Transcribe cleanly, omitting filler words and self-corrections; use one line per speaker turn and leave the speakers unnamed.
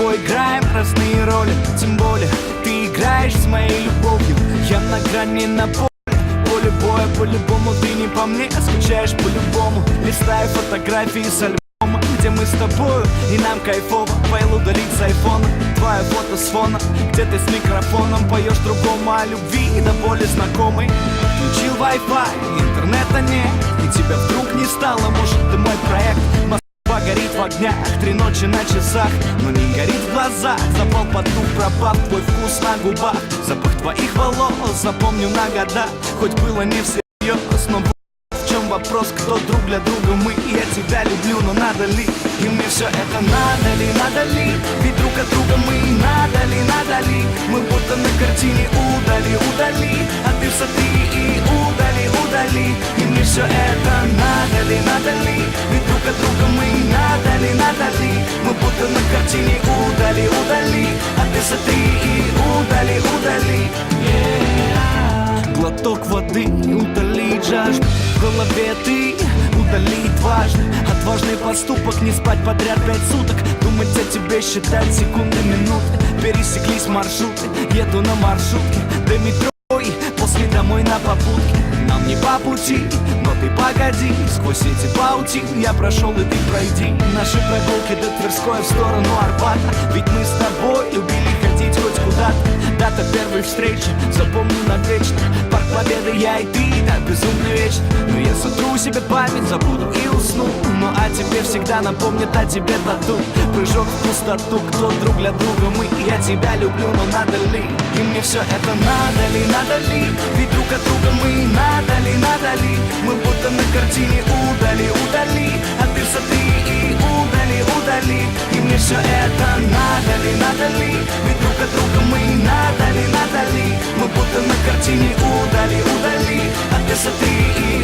тобой играем разные роли. Тем более ты играешь с моей любовью. Я на грани, на поле боя. По-любому ты не по мне, скучаешь по-любому. Листаю фотографии с альбома, где мы с тобою, и нам кайфово. Файл удалить с айфона, твое фото с фона, где ты с микрофоном поешь другому о любви и до боли знакомый. Включил Wi-Fi, интернета нет, и тебя вдруг не стало. Может, ты мой проект. Москва горит в огнях, 3 ночи на часах, но не горит в глазах. Запал под дух, пропал твой вкус на губах. Запах твоих волос запомню на года. Хоть было не всерьез, но в чем вопрос, кто друг для друга мы. Я тебя люблю, но надо ли? И мне все это надо ли, надо ли? Ведь друг от друга мы, надо ли, надо ли? Мы будто на картине удали, удали. А ты смотри и удали, удали. И мне все это надо ли, надо ли? Ведь друг от друга мы, надо ли, надо ли? Мы будто на картине удали, удали. А ты смотри и удали, удали. Глоток воды, удалить жажду. В голове ты, удалить важно. Отважный поступок, не спать подряд 5 суток. Думать о тебе, считать секунды, минуты. Пересеклись маршруты, еду на маршрутке до метро и после домой на попутке. Нам не по пути, но ты погоди. Сквозь эти паутины я прошел, и ты пройди. Наши прогулки до Тверской в сторону Арбата. Ведь мы с тобой любили ходить хоть куда-то. Дата первой встречи, запомню навечно. Парк Победы, я и ты, так безумно вечно. Но я сотру себе память, забуду и усну. Ну а тебе всегда напомнит о тебе тату. Прыжок в пустоту, кто друг для друга мы. Я тебя люблю, но надо ли? И мне все это надо ли, надо ли? Ведь друг от друга мы, надо ли, надо ли? Мы будто на картине удали, удали. А ты смотри и удали, удали. И мне все это надо ли, надо ли? Ведь друг от друга мы, надо ли, надо ли? Мы будто на картине удали, удали. А ты смотри и